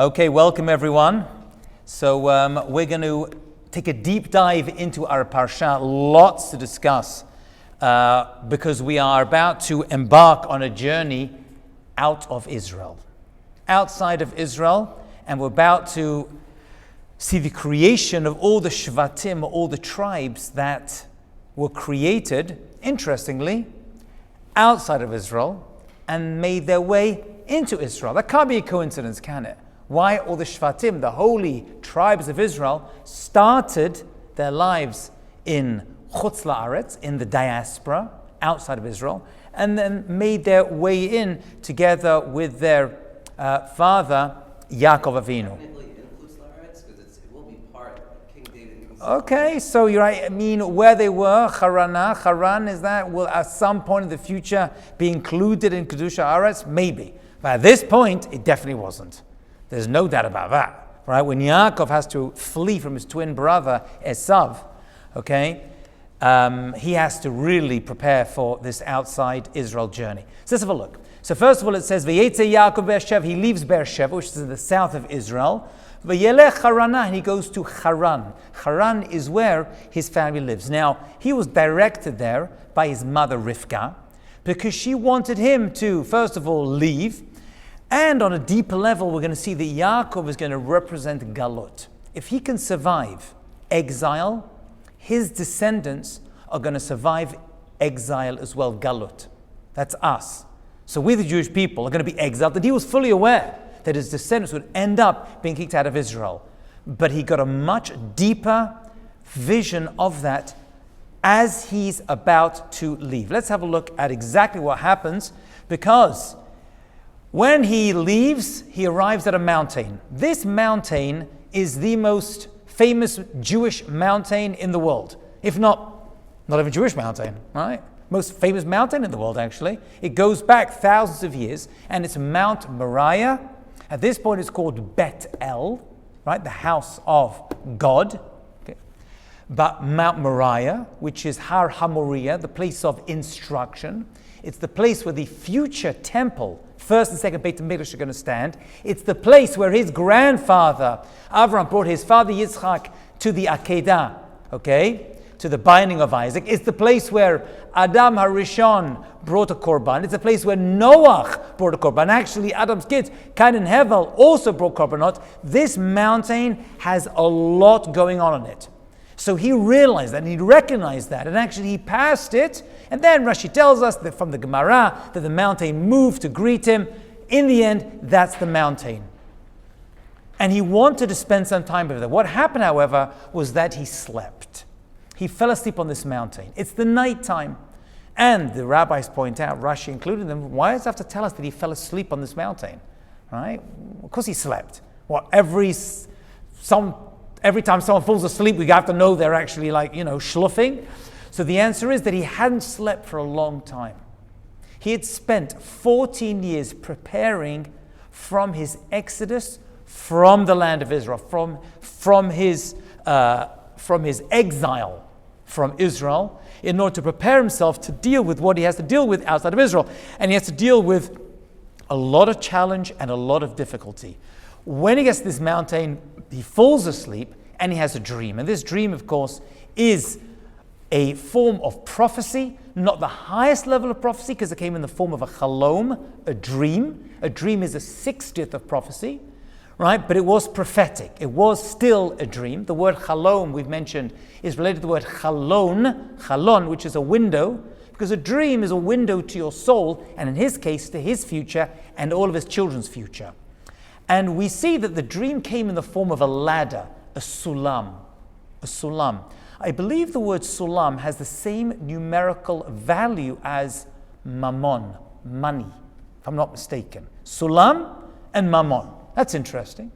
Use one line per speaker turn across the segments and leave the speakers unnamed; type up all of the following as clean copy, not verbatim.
Okay, welcome everyone. So we're going to take a deep dive into our parsha. Lots to discuss because we are about to embark on a journey out of Israel, outside of Israel, and we're about to see the creation of all the shvatim, all the tribes that were created, interestingly, outside of Israel and made their way into Israel. That can't be a coincidence, can it? Why all the shvatim, the holy tribes of Israel, started their lives in Chutz La'aretz, in the diaspora, outside of Israel, and then made their way in together with their father, Yaakov Avinu. Okay, so you're right. I mean, where they were, Haran, is that will at some point in the future be included in Kedusha Aretz? Maybe. But at this point, it definitely wasn't. There's no doubt about that, right? When Yaakov has to flee from his twin brother, Esav, okay, he has to really prepare for this outside Israel journey. So let's have a look. So first of all, it says, V'yetze Yaakov Be'er-Sheva, he leaves Beer-Sheva, which is in the south of Israel. V'yelech Harana, and he goes to Haran. Haran is where his family lives. Now, he was directed there by his mother Rivka, because she wanted him to, first of all, leave. And on a deeper level, we're going to see that Yaakov is going to represent Galot. If he can survive exile, his descendants are going to survive exile as well, Galot. That's us. So we, the Jewish people, are going to be exiled. And he was fully aware that his descendants would end up being kicked out of Israel. But he got a much deeper vision of that as he's about to leave. Let's have a look at exactly what happens, because when he leaves, he arrives at a mountain. This mountain is the most famous Jewish mountain in the world. If not even Jewish mountain, right? Most famous mountain in the world, actually. It goes back thousands of years, and it's Mount Moriah. At this point, it's called Bet El, right? The house of God. Okay. But Mount Moriah, which is Har HaMoriah, the place of instruction. It's the place where the future temple, first and second Beit HaMikdash, are going to stand. It's the place where his grandfather, Avraham, brought his father Yitzchak to the Akedah, okay, to the binding of Isaac. It's the place where Adam HaRishon brought a korban. It's a place where Noach brought a korban. Actually, Adam's kids, Cain and Hevel, also brought korbanot. This mountain has a lot going on it. So he realized that, and he recognized that, and actually he passed it. And then Rashi tells us that from the Gemara that the mountain moved to greet him. In the end, that's the mountain. And he wanted to spend some time with it. What happened, however, was that he slept. He fell asleep on this mountain. It's the nighttime. And the rabbis point out, Rashi included them, why does it have to tell us that he fell asleep on this mountain? Right? Of course he slept. Well, every time someone falls asleep, we have to know they're actually schluffing. So the answer is that he hadn't slept for a long time. He had spent 14 years preparing from his exodus from the land of Israel, from his exile from Israel, in order to prepare himself to deal with what he has to deal with outside of Israel. And he has to deal with a lot of challenge and a lot of difficulty. When he gets to this mountain, he falls asleep and he has a dream. And this dream, of course, is a form of prophecy, not the highest level of prophecy, because it came in the form of a chalom, a dream. A dream is a 60th of prophecy, right? But it was prophetic. It was still a dream. The word chalom, we've mentioned, is related to the word chalon, which is a window, because a dream is a window to your soul, and in his case, to his future and all of his children's future. And we see that the dream came in the form of a ladder, a sulam. I believe the word sulam has the same numerical value as mammon, money, if I'm not mistaken. Sulam and mammon. That's interesting.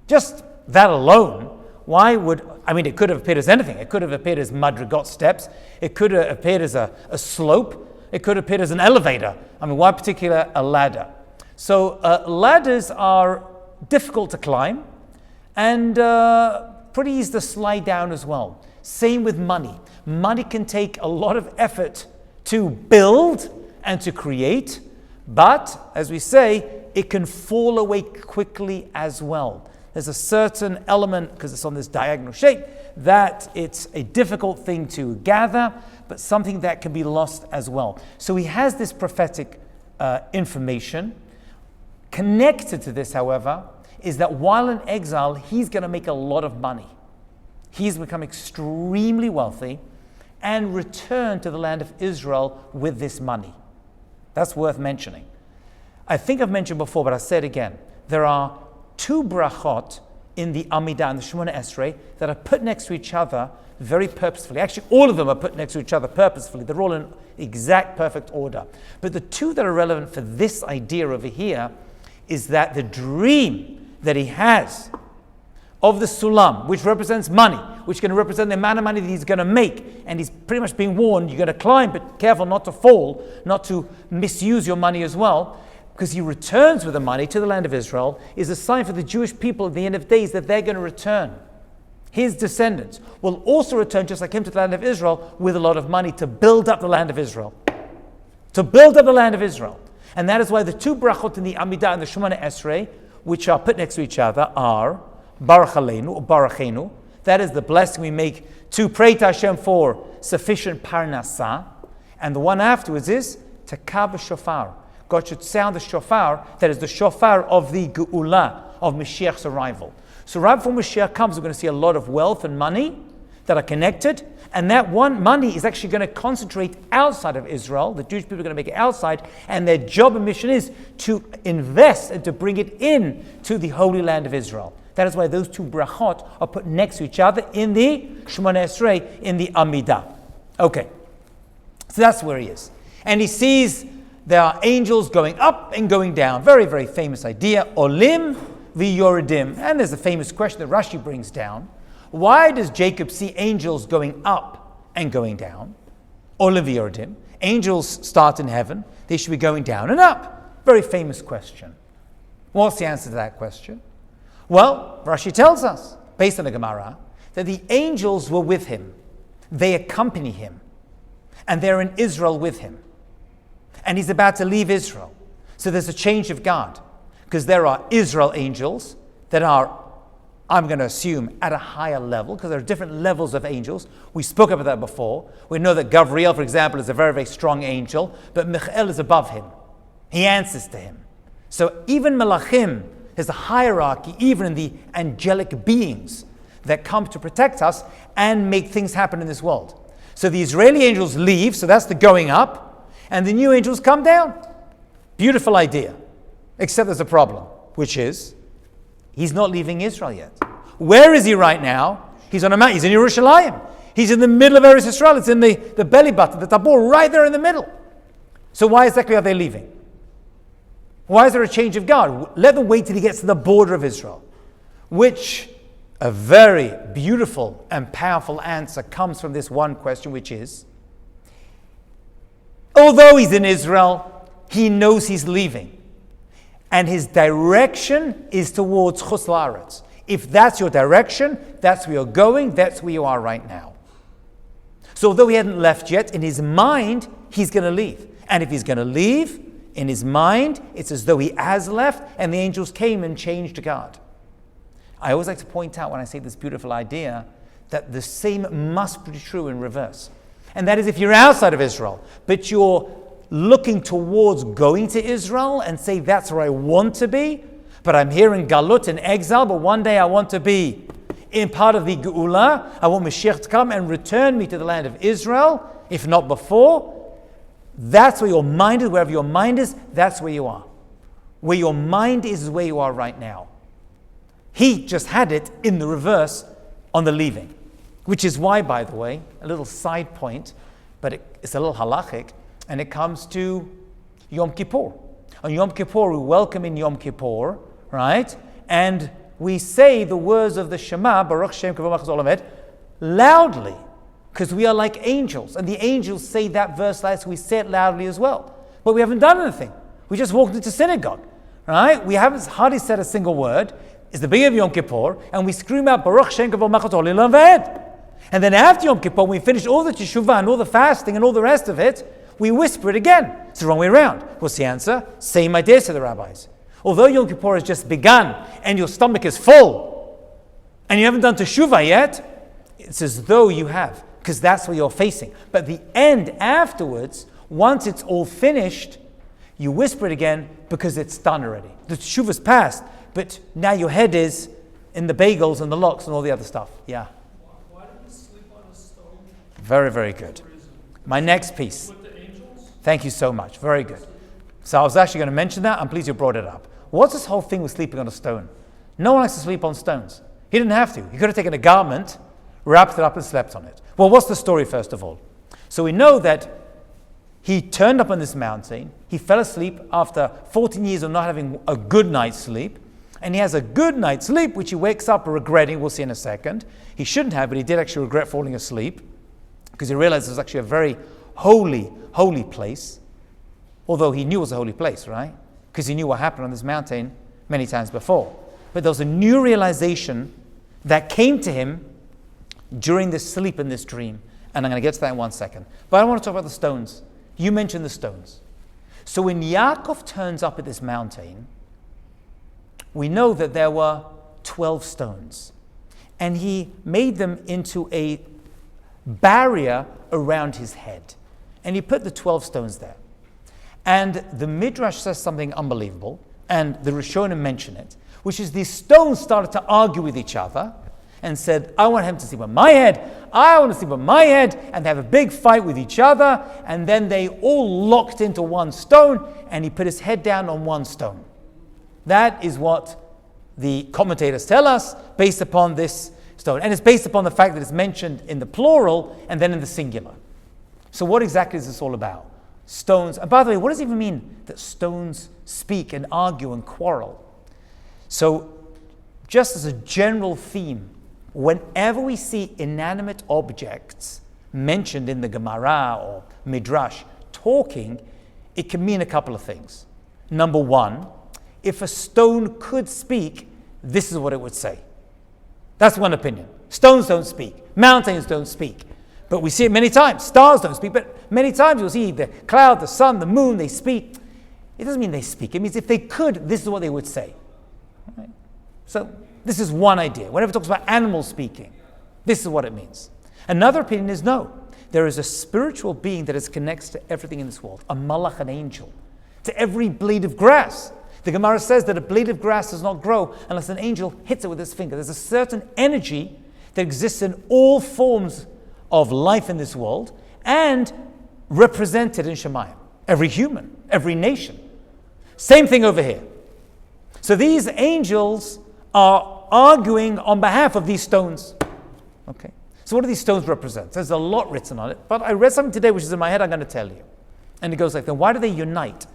Just that alone, it could have appeared as anything. It could have appeared as madrigot steps. It could have appeared as a slope. It could have appeared as an elevator. Why particular a ladder? So ladders are difficult to climb and pretty easy to slide down as well. Same with money. Money can take a lot of effort to build and to create, but as we say, it can fall away quickly as well. There's a certain element, because it's on this diagonal shape, that it's a difficult thing to gather, but something that can be lost as well. So he has this prophetic information. Connected to this, however, is that while in exile, he's going to make a lot of money. He's become extremely wealthy and return to the land of Israel with this money. That's worth mentioning. I think I've mentioned before, but I'll say it again. There are two brachot in the Amidah and the Shemona Esrei that are put next to each other very purposefully. Actually, all of them are put next to each other purposefully. They're all in exact perfect order. But the two that are relevant for this idea over here is that the dream that he has of the sulam, which represents money, which can represent the amount of money that he's going to make, and he's pretty much being warned, you're going to climb, but careful not to fall, not to misuse your money as well, because he returns with the money to the land of Israel, is a sign for the Jewish people at the end of days that they're going to return. His descendants will also return, just like him, to the land of Israel with a lot of money to build up the land of Israel. To build up the land of Israel. And that is why the two brachot in the Amidah and the Shemona Esrei, which are put next to each other, are Baruch Aleinu or Barachenu. That is the blessing we make to pray to Hashem for sufficient parnasah. And the one afterwards is Takah b'shofar. God should sound the shofar, that is the shofar of the Geula, of Mashiach's arrival. So right before Mashiach comes, we're going to see a lot of wealth and money that are connected, and that one money is actually going to concentrate outside of Israel. The Jewish people are going to make it outside, and their job and mission is to invest and to bring it in to the Holy Land of Israel. That is why those two brachot are put next to each other in the Shemona Esrei, in the Amidah. Okay, so that's where he is. And he sees there are angels going up and going down. Very, very famous idea. Olim v'yoridim. And there's a famous question that Rashi brings down. Why does Jacob see angels going up and going down? Olim v'yoridim. Angels start in heaven. They should be going down and up. Very famous question. What's the answer to that question? Well, Rashi tells us, based on the Gemara, that the angels were with him. They accompany him. And they're in Israel with him. And he's about to leave Israel. So there's a change of guard. Because there are Israel angels that are, I'm going to assume, at a higher level, because there are different levels of angels. We spoke about that before. We know that Gabriel, for example, is a very, very strong angel, but Michael is above him. He answers to him. So even Malachim, there's a hierarchy, even in the angelic beings that come to protect us and make things happen in this world. So the Israeli angels leave, so that's the going up, and the new angels come down. Beautiful idea. Except there's a problem, which is, he's not leaving Israel yet. Where is he right now? He's on a mountain. He's in Yerushalayim. He's in the middle of Eretz Yisrael. It's in the belly button, the tabor, right there in the middle. So why exactly are they leaving? Why is there a change of guard? Let them wait till he gets to the border of Israel. Which, a very beautiful and powerful answer comes from this one question, which is, although he's in Israel, he knows he's leaving. And his direction is towards Chutz La'aretz. If that's your direction, that's where you're going, that's where you are right now. So although he hadn't left yet, in his mind, he's going to leave. And if he's going to leave, in his mind, it's as though he has left, and the angels came and changed guard. I always like to point out when I say this beautiful idea, that the same must be true in reverse. And that is, if you're outside of Israel, but you're looking towards going to Israel and say, that's where I want to be, but I'm here in Galut, in exile, but one day I want to be in part of the Geula. I want Mashiach to come and return me to the land of Israel, if not before. That's where your mind is. Wherever your mind is, that's where you are. Where your mind is where you are right now. He just had it in the reverse on the leaving. Which is why, by the way, a little side point, but it's a little halachic, and it comes to Yom Kippur. On Yom Kippur, we welcome in Yom Kippur, right? And we say the words of the Shema, Baruch Shem Kavod Malchus Olam, loudly, because we are like angels. And the angels say that verse loudly, so we say it loudly as well. But we haven't done anything. We just walked into synagogue, right? We haven't hardly said a single word. It's the beginning of Yom Kippur, and we scream out Baruch Shem Kavod Malchus Olam. And then after Yom Kippur, when we finish all the teshuvah and all the fasting and all the rest of it, we whisper it again. It's the wrong way around. What's the answer? Same idea, said the rabbis. Although Yom Kippur has just begun and your stomach is full and you haven't done teshuvah yet, it's as though you have, because that's what you're facing. But the end afterwards, once it's all finished, you whisper it again because it's done already. The teshuvah's passed, but now your head is in the bagels and the lox and all the other stuff. Yeah.
Why did you sleep on a stone?
Very, very good. My next piece.
With the angels?
Thank you so much. Very good. So I was actually going to mention that. I'm pleased you brought it up. What's this whole thing with sleeping on a stone? No one likes to sleep on stones. He didn't have to. He could have taken a garment, wrapped it up and slept on it. Well, what's the story first of all? So we know that he turned up on this mountain. He fell asleep after 14 years of not having a good night's sleep. And he has a good night's sleep, which he wakes up regretting. We'll see in a second. He shouldn't have, but he did actually regret falling asleep because he realized it was actually a very holy place. Although he knew it was a holy place, right? Because he knew what happened on this mountain many times before. But there was a new realization that came to him during this sleep in this dream. And I'm going to get to that in 1 second. But I want to talk about the stones. You mentioned the stones. So when Yaakov turns up at this mountain, we know that there were 12 stones. And he made them into a barrier around his head. And he put the 12 stones there. And the Midrash says something unbelievable, and the Rishonim mention it, which is these stones started to argue with each other and said, I want him to sleep on my head, I want to sleep on my head, and they have a big fight with each other, and then they all locked into one stone, and he put his head down on one stone. That is what the commentators tell us based upon this stone. And it's based upon the fact that it's mentioned in the plural and then in the singular. So what exactly is this all about? Stones. And by the way, what does it even mean that stones speak and argue and quarrel? So just as a general theme, whenever we see inanimate objects mentioned in the Gemara or Midrash talking, it can mean a couple of things. Number one, if a stone could speak, this is what it would say. That's one opinion. Stones don't speak. Mountains don't speak. But we see it many times. Stars don't speak, but many times you'll see the cloud, the sun, the moon, they speak. It doesn't mean they speak. It means if they could, this is what they would say. Right? So this is one idea. Whenever it talks about animals speaking, this is what it means. Another opinion is no. There is a spiritual being that is connected to everything in this world, a malach, an angel, to every blade of grass. The Gemara says that a blade of grass does not grow unless an angel hits it with his finger. There's a certain energy that exists in all forms of life in this world and represented in Shemayim. Every human, every nation. Same thing over here. So these angels are arguing on behalf of these stones. Okay. So what do these stones represent? There's a lot written on it, but I read something today which is in my head, I'm going to tell you. And it goes like, then why do they unite?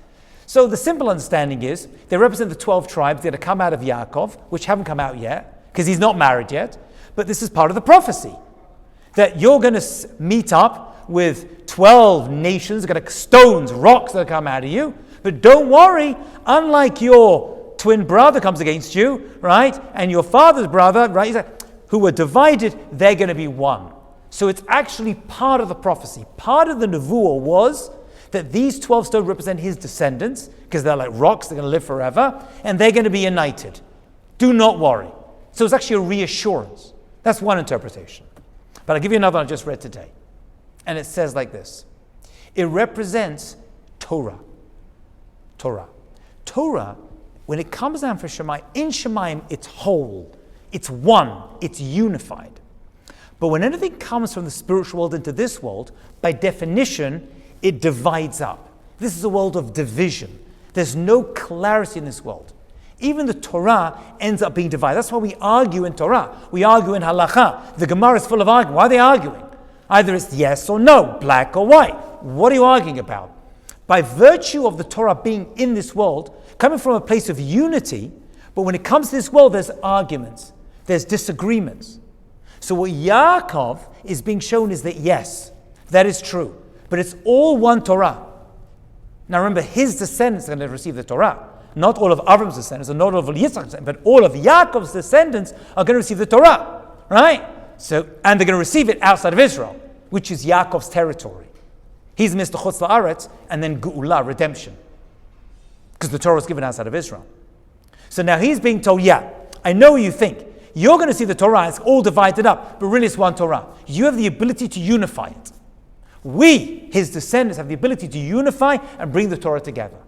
So the simple understanding is they represent the 12 tribes that have come out of Yaakov, which haven't come out yet, because he's not married yet. But this is part of the prophecy, that you're going to meet up with 12 nations, stones, rocks that come out of you. But don't worry, unlike your twin brother comes against you, right? And your father's brother, right? Who were divided, they're going to be one. So it's actually part of the prophecy. Part of the nevuah was that these 12 stones represent his descendants, because they're like rocks, they're going to live forever, and they're going to be united. Do not worry. So it's actually a reassurance. That's one interpretation. But I'll give you another one I just read today. And it says like this. It represents Torah. Torah, when it comes down for Shemayim, in Shemayim, it's whole. It's one. It's unified. But when anything comes from the spiritual world into this world, by definition, it divides up. This is a world of division. There's no clarity in this world. Even the Torah ends up being divided. That's why we argue in Torah. We argue in Halakha. The Gemara is full of arguing. Why are they arguing? Either it's yes or no, black or white. What are you arguing about? By virtue of the Torah being in this world, coming from a place of unity, but when it comes to this world, there's arguments. There's disagreements. So what Yaakov is being shown is that yes, that is true. But it's all one Torah. Now remember, his descendants are going to receive the Torah. Not all of Avram's descendants, and not all of Yitzchak's descendants, but all of Yaakov's descendants are going to receive the Torah. Right? So, and they're going to receive it outside of Israel, which is Yaakov's territory. He's Mr. Chutz La'aretz, and then Geula, redemption. Because the Torah was given outside of Israel. So now he's being told, yeah, I know what you think. You're going to see the Torah, it's all divided up, but really it's one Torah. You have the ability to unify it. We, his descendants, have the ability to unify and bring the Torah together.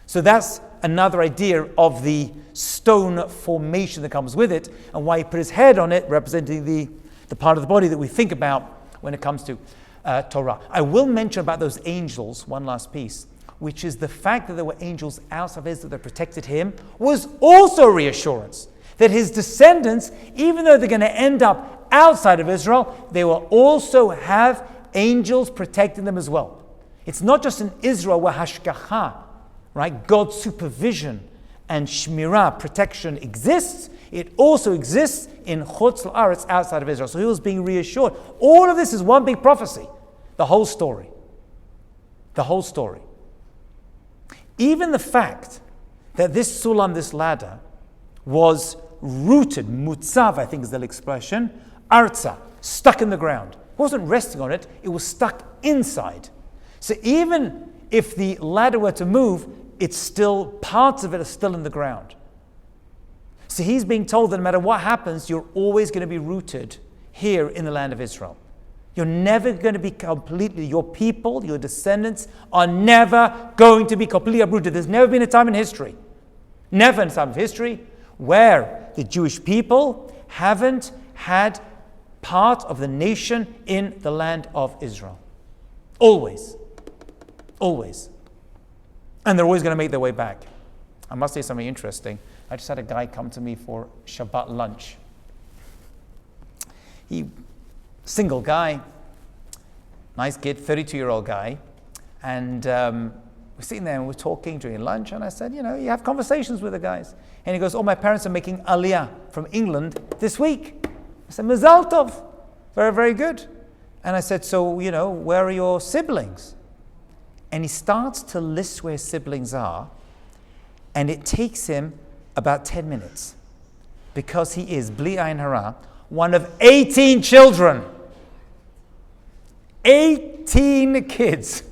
So that's another idea of the stone formation that comes with it, and why he put his head on it, representing the part of the body that we think about when it comes to Torah. I will mention about those angels, one last piece, which is the fact that there were angels outside of Israel that protected him, was also reassurance that his descendants, even though they're going to end up outside of Israel, they will also have angels protecting them as well. It's not just in Israel where hashgacha, right, God's supervision and shmirah, protection exists. It also exists in Chutz La'aretz, outside of Israel. So he was being reassured. All of this is one big prophecy. The whole story. The whole story. Even the fact that this sulam, this ladder, was rooted, mutzav, I think is the expression, arza, stuck in the ground. It wasn't resting on it, it was stuck inside. So even if the ladder were to move, it's still, parts of it are still in the ground. So he's being told that no matter what happens, you're always going to be rooted here in the land of Israel. You're never going to be completely, your people, your descendants are never going to be completely uprooted. There's never been a time in history, never in a time of history, where the Jewish people haven't had part of the nation in the land of Israel. Always. Always. And they're always going to make their way back. I must say something interesting. I just had a guy come to me for Shabbat lunch. Single guy, nice kid, 32-year-old guy. And we're sitting there and we're talking during lunch. And I said, you have conversations with the guys. And he goes, my parents are making Aliyah from England this week. I said, Mazal Tov. Very, very good. And I said, so, where are your siblings? And he starts to list where his siblings are. And it takes him about 10 minutes. Because he is, Bli Ayin Hara, one of 18 children. 18 kids.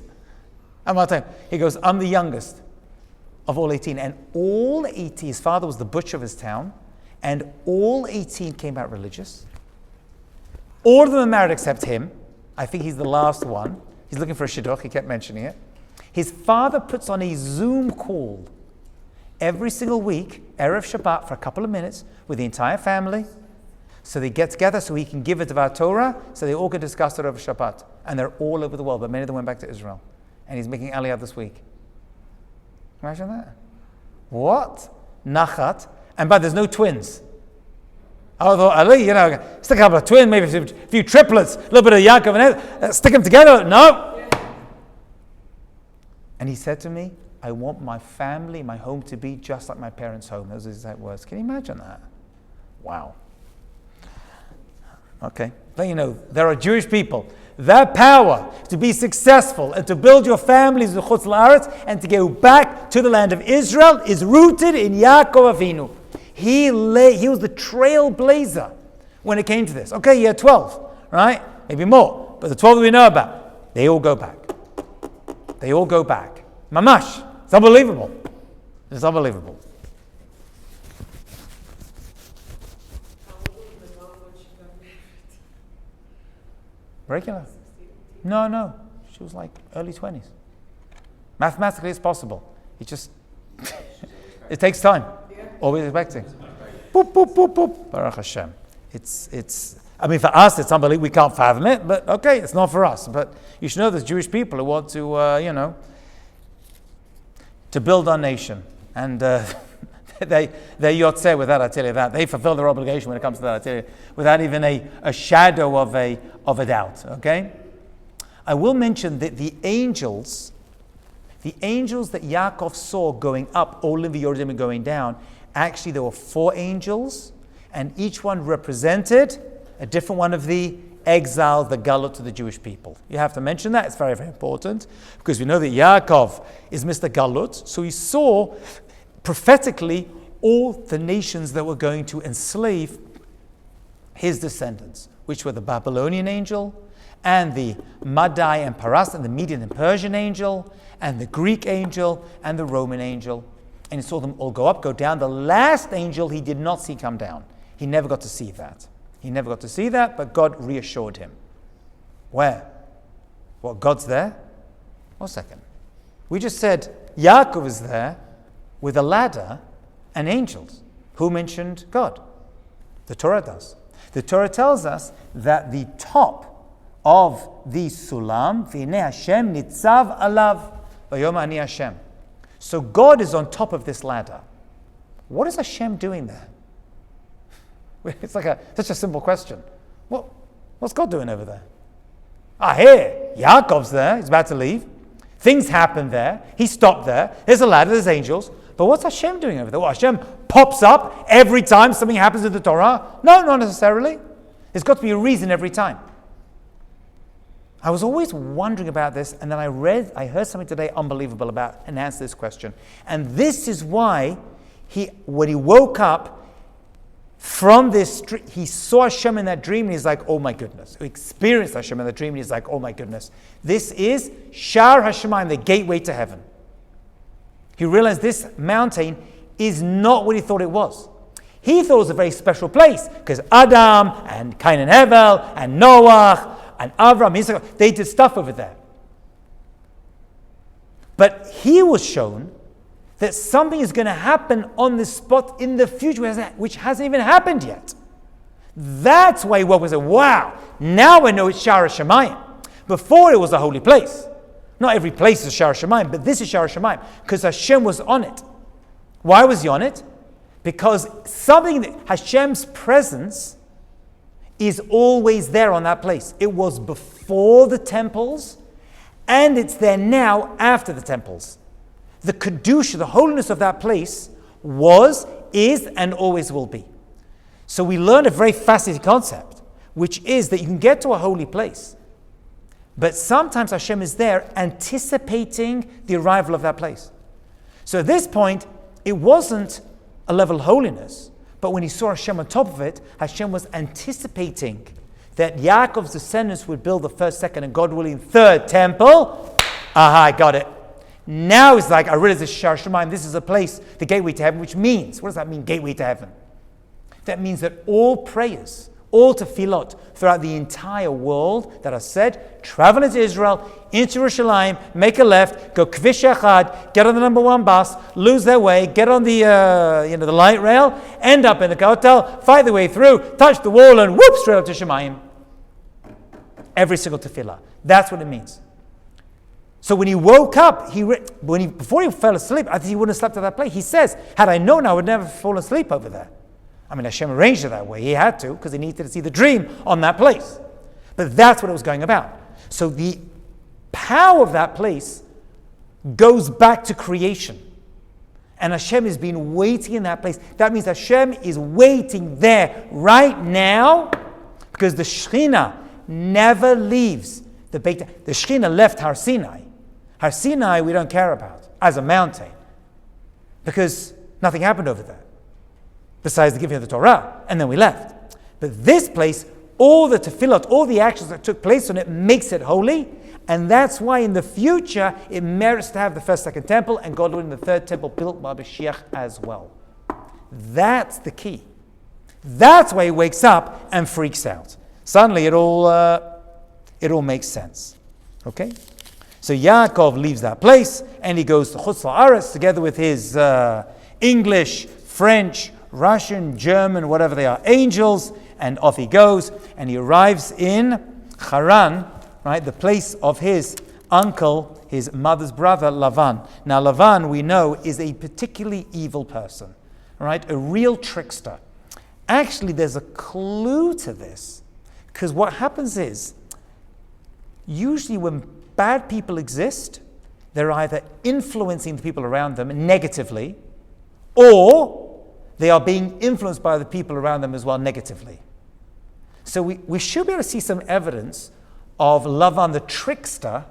I'm not telling you. He goes, I'm the youngest of all 18. And all 18, his father was the butcher of his town. And all 18 came out religious. All of them are married except him. I think he's the last one. He's looking for a shidduch. He kept mentioning it. His father puts on a Zoom call every single week, Erev Shabbat, for a couple of minutes with the entire family. So they get together so he can give a Devar Torah, so they all can discuss it over Shabbat. And they're all over the world, but many of them went back to Israel. And he's making Aliyah this week. Imagine that. What? Nachat. And but there's no twins. Although Ali, stick a couple of twins, maybe a few triplets, a little bit of Yaakov and stick them together. No. And he said to me, I want my family, my home to be just like my parents' home. Those are his exact words. Can you imagine that? Wow. Okay. But there are Jewish people. Their power to be successful and to build your families in Chutz La'aretz and to go back to the land of Israel is rooted in Yaakov Avinu. He was the trailblazer when it came to this. Okay, you had 12, right? Maybe more. But the 12 that we know about, they all go back. They all go back. Mamash. It's unbelievable. It's unbelievable. Regular? No. She was like early 20s. Mathematically, it's possible. It just, it takes time. Always expecting. Boop, boop, boop, boop. Baruch Hashem. For us, it's unbelievable. We can't fathom it, but okay, it's not for us. But you should know there's Jewish people who want to, to build our nation. And they're yotzeh with that, I tell you that. They fulfill their obligation when it comes to that, I tell you, without even a shadow of a doubt, okay? I will mention that the angels that Yaakov saw going up, Olim v'Yordim and going down, actually there were 4 angels, and each one represented a different one of the exiles, the galut to the Jewish people. You have to mention that, it's very, very important, because we know that Yaakov is Mr. Galut, so he saw prophetically all the nations that were going to enslave his descendants, which were the Babylonian angel, and the Madai and Paras, and the Median and Persian angel, and the Greek angel, and the Roman angel. And he saw them all go up, go down. The last angel he did not see come down. He never got to see that. He never got to see that, but God reassured him. Where? What, God's there? 1 second. We just said Yaakov is there with a ladder and angels. Who mentioned God? The Torah does. The Torah tells us that the top of the sulam, V'nei Hashem nitzav alav, v'yom ani Hashem. So God is on top of this ladder. What is Hashem doing there? It's like such a simple question. What's God doing over there? Here, Yaakov's there, he's about to leave. Things happen there. He stopped there. There's a ladder, there's angels. But what's Hashem doing over there? Well, Hashem pops up every time something happens in the Torah? No, not necessarily. There's got to be a reason every time. I was always wondering about this, and then I heard something today unbelievable about and answered this question. And this is why when he woke up from this, he saw Hashem in that dream, and he's like, oh my goodness. He experienced Hashem in the dream, and he's like, oh my goodness. This is Shar Hashemayim, the gateway to heaven. He realized this mountain is not what he thought it was. He thought it was a very special place, because Adam and Cain and Hevel and Noah and Avram, Isaac, they did stuff over there. But he was shown that something is going to happen on this spot in the future, which hasn't even happened yet. That's why he woke up and said, wow, now I know it's Shar Hashemayim. Before it was a holy place. Not every place is Shar Hashemayim, but this is Shar Hashemayim, because Hashem was on it. Why was he on it? Because Hashem's presence is always there on that place. It was before the temples, and it's there now after the temples. The Kedusha, the holiness of that place was, is, and always will be. So we learned a very fascinating concept, which is that you can get to a holy place, but sometimes Hashem is there anticipating the arrival of that place. So at this point, it wasn't a level of holiness, but when he saw Hashem on top of it, Hashem was anticipating that Yaakov's descendants would build the first, second, and God willing, third temple. Aha, I got it. Now it's like, I realize this is Shar Hashemayim, this is a place, the gateway to heaven, which means, what does that mean, gateway to heaven? That means that all prayers, all tefillot throughout the entire world that are said, travel into Israel, into Yerushalayim, make a left, go Kvish Echad, get on the number 1 bus, lose their way, get on the the light rail, end up in the hotel, fight their way through, touch the wall, and whoop, straight up to Shemayim. Every single tefillah. That's what it means. So when he woke up, before he fell asleep, I think he wouldn't have slept at that place. He says, had I known, I would never fall asleep over there. I mean, Hashem arranged it that way. He had to, because he needed to see the dream on that place. But that's what it was going about. So the power of that place goes back to creation. And Hashem has been waiting in that place. That means Hashem is waiting there right now, because the Shekhinah never leaves the Beit. The Shekhinah left Har Sinai. Har Sinai we don't care about as a mountain, because nothing happened over there besides the giving of the Torah, and then we left. But this place, all the tefillot, all the actions that took place on it makes it holy, and that's why in the future it merits to have the first, second temple, and God willing the third temple built by Mashiach as well. That's the key. That's why he wakes up and freaks out. Suddenly it all makes sense. Okay? So Yaakov leaves that place and he goes to Chutz La'aretz together with his English, French, Russian, German, whatever they are, angels, and off he goes, and he arrives in Haran, right, the place of his uncle, his mother's brother, Lavan. Now Lavan, we know, is a particularly evil person, right, a real trickster. Actually, there's a clue to this, because what happens is, usually when bad people exist, they're either influencing the people around them negatively, or they are being influenced by the people around them as well negatively. So we should be able to see some evidence of Lavan the trickster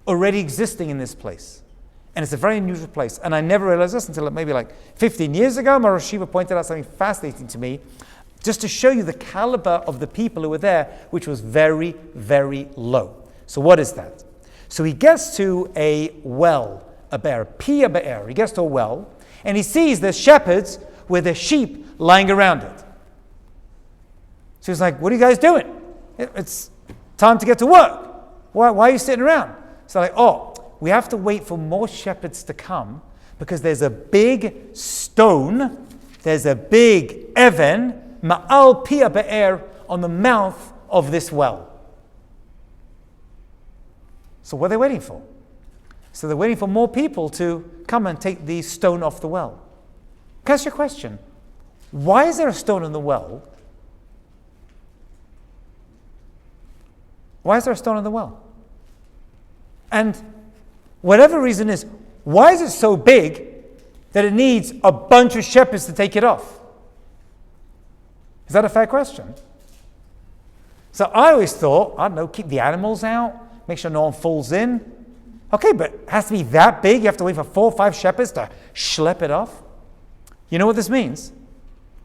already existing in this place. And it's a very unusual place. And I never realized this until maybe like 15 years ago. My Rosh Yeshiva pointed out something fascinating to me, just to show you the caliber of the people who were there, which was very, very low. So what is that? So he gets to a well, a be'er, Pia be'er. He gets to a well, And he sees the shepherds with their sheep lying around it. So he's like, what are you guys doing? It's time to get to work. Why are you sitting around? So like, we have to wait for more shepherds to come because there's a big stone, there's a big even, ma'al pia be'er, on the mouth of this well. So what are they waiting for? So they're waiting for more people to come and take the stone off the well. Can I ask you a question? Why is there a stone in the well? Why is there a stone in the well? And whatever reason is, why is it so big that it needs a bunch of shepherds to take it off? Is that a fair question? So I always thought, I don't know, keep the animals out, make sure no one falls in. Okay, but it has to be that big? You have to wait for 4 or 5 shepherds to schlep it off? You know what this means?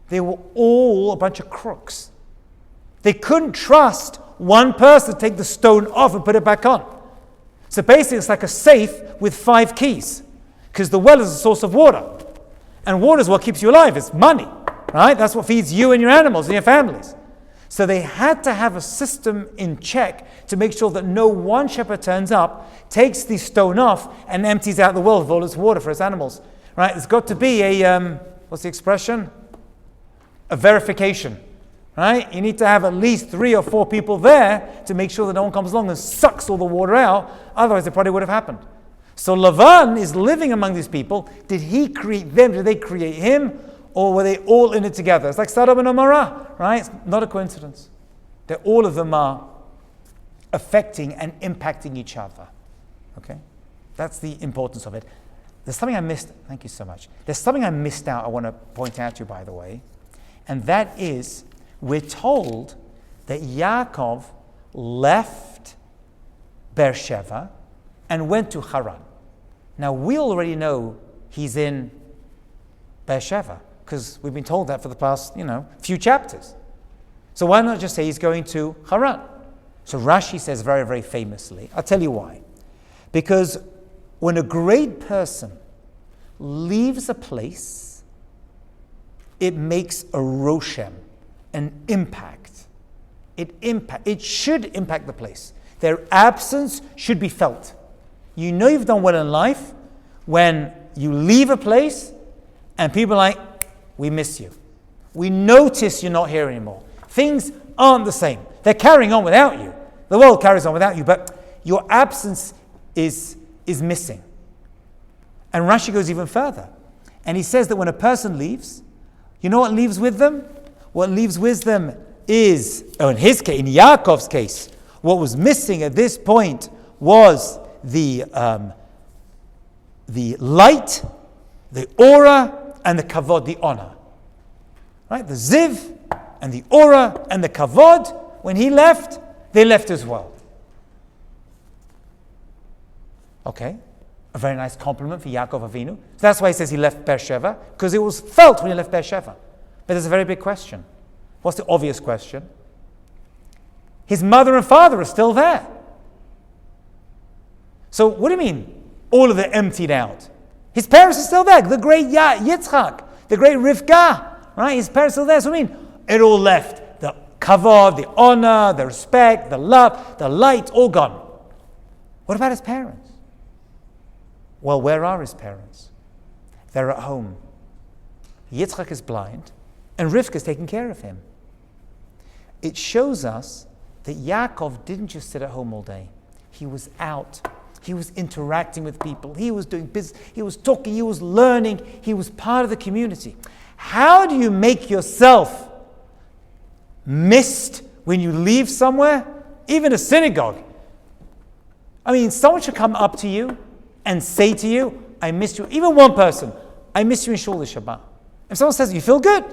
They were all a bunch of crooks. They couldn't trust one person to take the stone off and put it back on. So basically it's like a safe with 5 keys, because the well is a source of water. And water is what keeps you alive. It's money, right? That's what feeds you and your animals and your families. So they had to have a system in check to make sure that no one shepherd turns up, takes the stone off, and empties out the well with all its water for its animals. Right? There's got to be a, what's the expression? A verification. Right? You need to have at least 3 or 4 people there to make sure that no one comes along and sucks all the water out. Otherwise, it probably would have happened. So Lavan is living among these people. Did he create them? Did they create him? Or were they all in it together? It's like Sodom and Gomorrah, right? It's not a coincidence. That all of them are affecting and impacting each other. Okay? That's the importance of it. There's something I missed. Thank you so much. There's something I missed out I want to point out to you, by the way. And that is, we're told that Yaakov left Beersheba and went to Haran. Now, we already know he's in Beersheba, because we've been told that for the past, few chapters. So why not just say he's going to Haran? So Rashi says very, very famously, I'll tell you why. Because when a great person leaves a place, it makes a roshem, an impact. It should impact the place. Their absence should be felt. You know you've done well in life when you leave a place and people are like, we miss you. We notice you're not here anymore. Things aren't the same. They're carrying on without you. The world carries on without you, but your absence is missing. And Rashi goes even further. And he says that when a person leaves, you know what leaves with them? What leaves with them is, in his case, in Yaakov's case, what was missing at this point was the light, the aura, and the kavod, the honor. Right? The ziv and the aura and the kavod, when he left, they left as well. Okay? A very nice compliment for Yaakov Avinu. So that's why he says he left Beersheba, because it was felt when he left Beersheba. But there's a very big question. What's the obvious question? His mother and father are still there. So what do you mean, all of it emptied out? His parents are still there. The great Yitzchak, the great Rivka, right? His parents are still there. So I mean, it all left. The kavod, the honor, the respect, the love, the light, all gone. What about his parents? Well, where are his parents? They're at home. Yitzchak is blind, and Rivka is taking care of him. It shows us that Yaakov didn't just sit at home all day. He was out. He was interacting with people. He was doing business. He was talking. He was learning. He was part of the community. How do you make yourself missed when you leave somewhere? Even a synagogue. I mean, someone should come up to you and say to you, I miss you. Even one person, I miss you in Shul this Shabbat. If someone says, you feel good?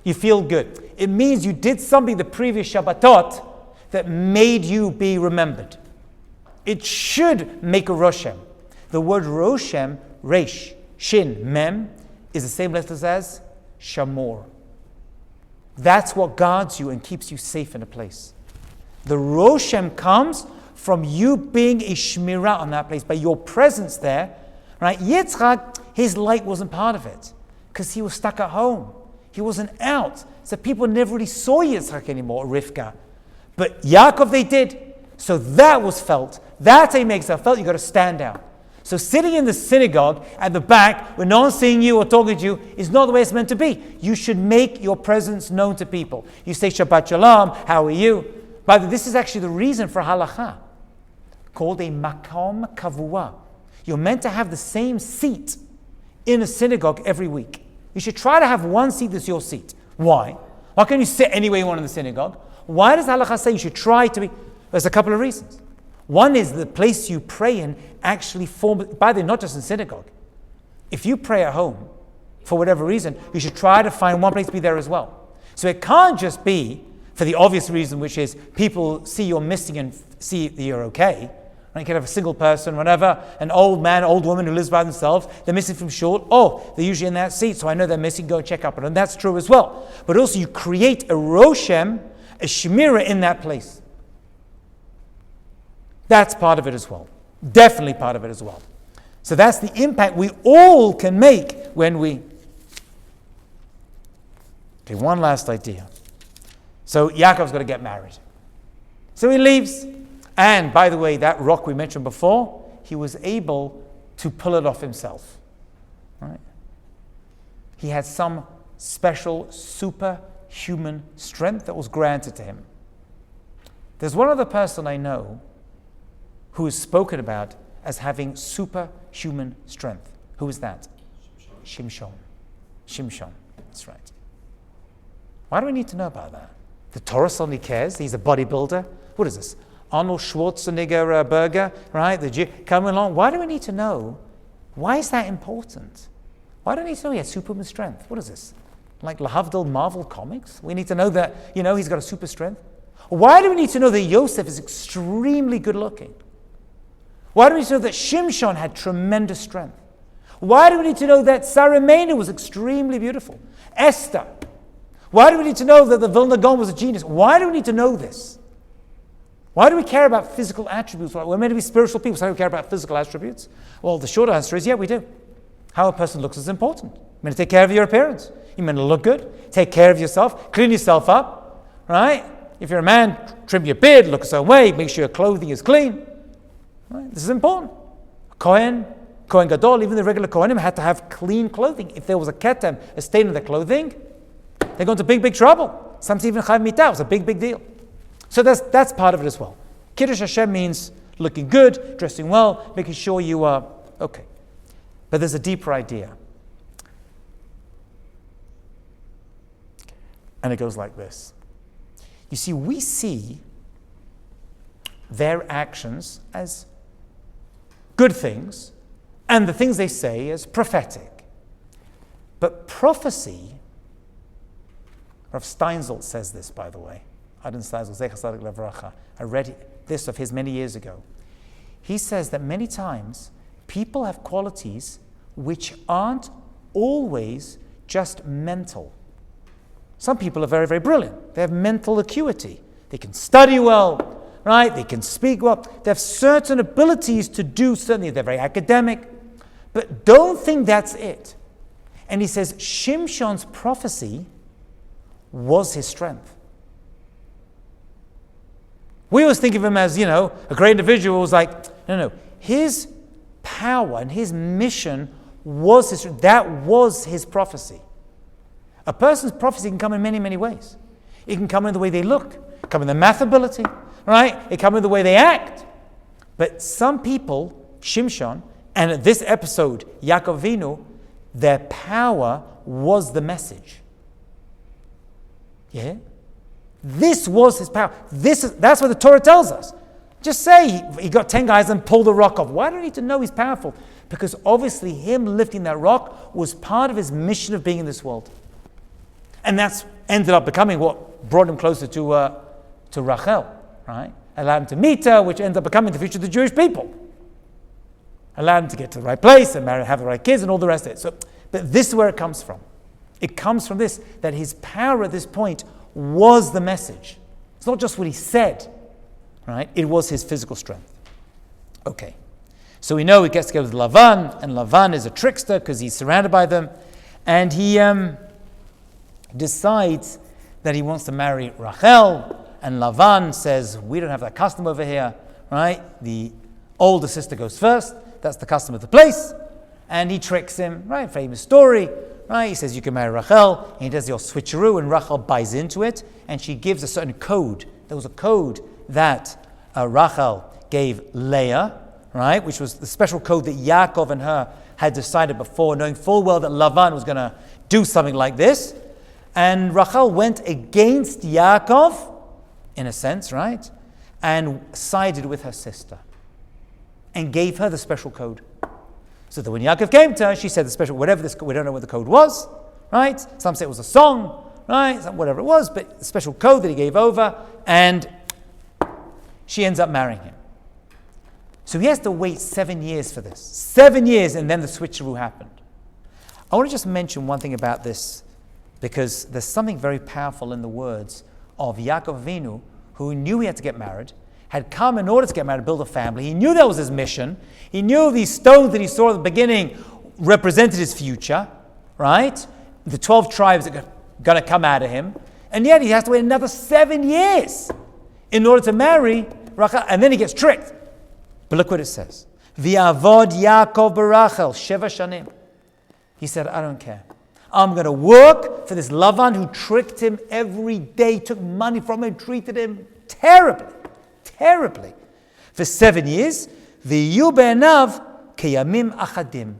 You feel good. It means you did something the previous Shabbatot that made you be remembered. It should make a Roshem. The word Roshem, Resh, Shin, Mem, is the same letters as Shamor. That's what guards you and keeps you safe in a place. The Roshem comes from you being a Shmirah on that place, by your presence there. Right? Yitzchak, his light wasn't part of it because he was stuck at home. He wasn't out. So people never really saw Yitzchak anymore, Rivka. But Yaakov, they did. So that was felt. That's how he makes it felt. You got to stand out. So sitting in the synagogue at the back, when no one's seeing you or talking to you, is not the way it's meant to be. You should make your presence known to people. You say Shabbat Shalom, how are you? By the way, this is actually the reason for halacha, called a makom kavua. You're meant to have the same seat in a synagogue every week. You should try to have one seat that's your seat. Why? Why can't you sit anywhere you want in the synagogue? Why does halacha say you should try to be? There's a couple of reasons. One is the place you pray in actually forms, by the way, not just in synagogue. If you pray at home, for whatever reason, you should try to find one place to be there as well. So it can't just be for the obvious reason, which is people see you're missing and see that you're okay. Right? You can have a single person, whatever, an old man, old woman who lives by themselves, they're missing from shul. Oh, they're usually in that seat, so I know they're missing, go and check up on them. That's true as well. But also you create a roshem, a shemira in that place. That's part of it as well. Definitely part of it as well. So that's the impact we all can make when we... Okay, one last idea. So Yaakov's got to get married. So he leaves. And by the way, that rock we mentioned before, he was able to pull it off himself. Right? He had some special superhuman strength that was granted to him. There's one other person I know who is spoken about as having superhuman strength. Who is that? Shimshon. Shimshon. That's right. Why do we need to know about that? The Torah suddenly cares. He's a bodybuilder. What is this? Arnold Schwarzenegger burger, right? The Jew coming along. Why do we need to know? Why is that important? Why do we need to know he has superhuman strength? What is this? Like Lahavdil Marvel Comics? We need to know that, he's got a super strength. Why do we need to know that Yosef is extremely good looking? Why do we need to know that Shimshon had tremendous strength? Why do we need to know that Sarah Meinu was extremely beautiful? Esther. Why do we need to know that the Vilna Gaon was a genius? Why do we need to know this? Why do we care about physical attributes? We're meant to be spiritual people, so why do we care about physical attributes? Well, the short answer is, yeah, we do. How a person looks is important. You're meant to take care of your appearance. You're meant to look good, take care of yourself, clean yourself up, right? If you're a man, trim your beard, look a certain way, make sure your clothing is clean. Right? This is important. Kohen Gadol, even the regular Kohenim had to have clean clothing. If there was a ketem, a stain in their clothing, they go into big, big trouble. Sometimes even Chayav Mitah was a big, big deal. So that's part of it as well. Kiddush Hashem means looking good, dressing well, making sure you are okay. But there's a deeper idea. And it goes like this. You see, we see their actions as good things, and the things they say as prophetic. But prophecy, Rav Steinsaltz says this, by the way. Adon Steinsaltz, Zecher Tzadik Levracha. I read this of his many years ago. He says that many times people have qualities which aren't always just mental. Some people are very, very brilliant. They have mental acuity. They can study well, right? They can speak well. They have certain abilities to do certainly. They're very academic. But don't think that's it. And he says Shimshon's prophecy was his strength. We always think of him as, a great individual who's like, no. His power and his mission was that was his prophecy. A person's prophecy can come in many, many ways. It can come in the way they look, come in their math ability, right? It come in the way they act. But some people, Shimshon, and at this episode, Yaakov Avinu, their power was the message. Yeah? This was his power. That's what the Torah tells us. Just say he got 10 guys and pulled the rock off. Why do we need to know he's powerful? Because obviously him lifting that rock was part of his mission of being in this world. And that's ended up becoming what brought him closer to Rachel, right? Allowed him to meet her, which ended up becoming the future of the Jewish people. Allowed him to get to the right place and marry, have the right kids and all the rest of it. So, but this is where it comes from. It comes from this, that his power at this point was the message. It's not just what he said, right? It was his physical strength. Okay. So we know he gets together with Lavan, and Lavan is a trickster because he's surrounded by them, and he decides that he wants to marry Rachel, and Lavan says, we don't have that custom over here, right? The older sister goes first, that's the custom of the place, and he tricks him, right? Famous story, right? He says, you can marry Rachel, and he does the old switcheroo, and Rachel buys into it, and she gives a certain code. There was a code that Rachel gave Leah, right? Which was the special code that Yaakov and her had decided before, knowing full well that Lavan was going to do something like this. And Rachel went against Yaakov, in a sense, right? And sided with her sister and gave her the special code. So that when Yaakov came to her, she said the special, whatever this, we don't know what the code was, right? Some say it was a song, right? Whatever it was, but the special code that he gave over, and she ends up marrying him. So he has to wait 7 years for this. 7 years, and then the switcheroo happened. I want to just mention one thing about this, because there's something very powerful in the words of Yaakov Avinu, who knew he had to get married, had come in order to get married, build a family. He knew that was his mission. He knew these stones that he saw at the beginning represented his future, right? The 12 tribes that are going to come out of him. And yet he has to wait another 7 years in order to marry Rachel, and then he gets tricked. But look what it says. V'avod Yaakov barachel sheva shanim. He said, I don't care. I'm going to work for this Lavan who tricked him every day, took money from him, treated him terribly, terribly. For 7 years, v'yu be'enav keyamim achadim.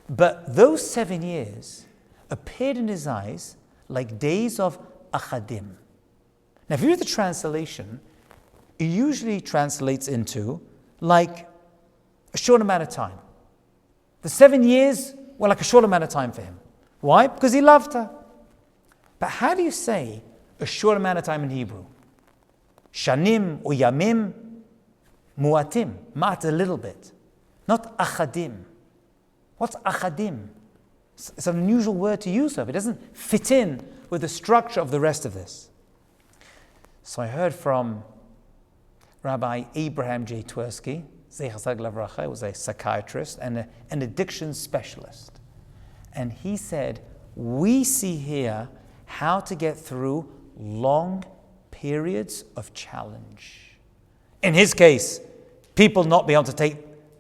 But those 7 years appeared in his eyes like days of achadim. Now, if you read the translation, it usually translates into like a short amount of time. The 7 years were like a short amount of time for him. Why? Because he loved her. But how do you say a short amount of time in Hebrew? Shanim or yamim, muatim, ma'at a little bit. Not achadim. What's achadim? It's an unusual word to use of. It doesn't fit in with the structure of the rest of this. So I heard from Rabbi Abraham J. Twersky, Zecher Tzaddik Levracha, was a psychiatrist and an addiction specialist. And he said, we see here how to get through long periods of challenge. In his case, people not being able to take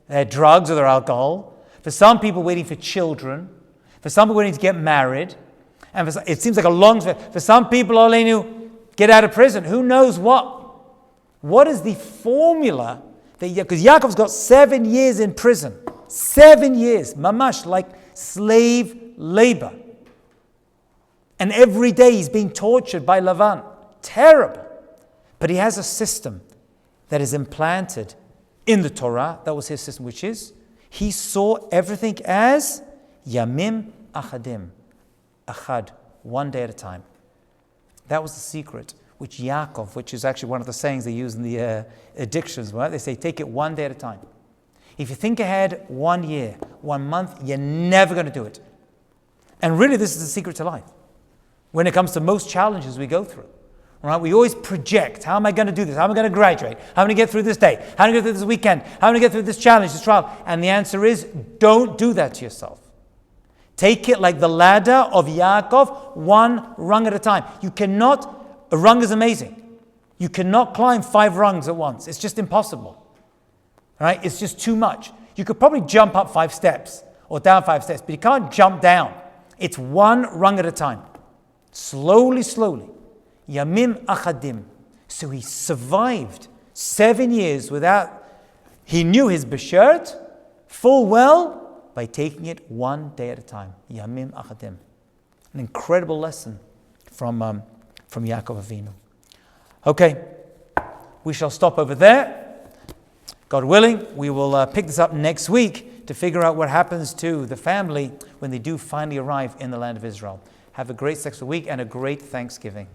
their drugs or their alcohol. For some people waiting for children. For some people waiting to get married. And it seems like a long, for some people, Olenu, get out of prison. Who knows what? What is the formula? Because Yaakov's got 7 years in prison. 7 years, mamash, like slave labor. And every day he's being tortured by Lavan. Terrible. But he has a system that is implanted in the Torah. That was his system, which is, he saw everything as yamim achadim. Achad, 1 day at a time. That was the secret, which Yaakov, which is actually one of the sayings they use in the addictions, right? They say, take it 1 day at a time. If you think ahead 1 year, 1 month, you're never going to do it. And really, this is the secret to life. When it comes to most challenges we go through, right? We always project, how am I going to do this? How am I going to graduate? How am I going to get through this day? How am I going to get through this weekend? How am I going to get through this challenge, this trial? And the answer is, don't do that to yourself. Take it like the ladder of Yaakov, 1 rung at a time. You cannot, a rung is amazing. You cannot climb 5 rungs at once. It's just impossible. Right? It's just too much. You could probably jump up 5 steps or down 5 steps, but you can't jump down. It's 1 rung at a time. Slowly, slowly. Yamim achadim. So he survived 7 years without, he knew his beshert full well by taking it 1 day at a time. Yamim achadim. An incredible lesson from Yaakov Avinu. Okay, we shall stop over there. God willing, we will pick this up next week to figure out what happens to the family when they do finally arrive in the land of Israel. Have a great 6th week and a great Thanksgiving.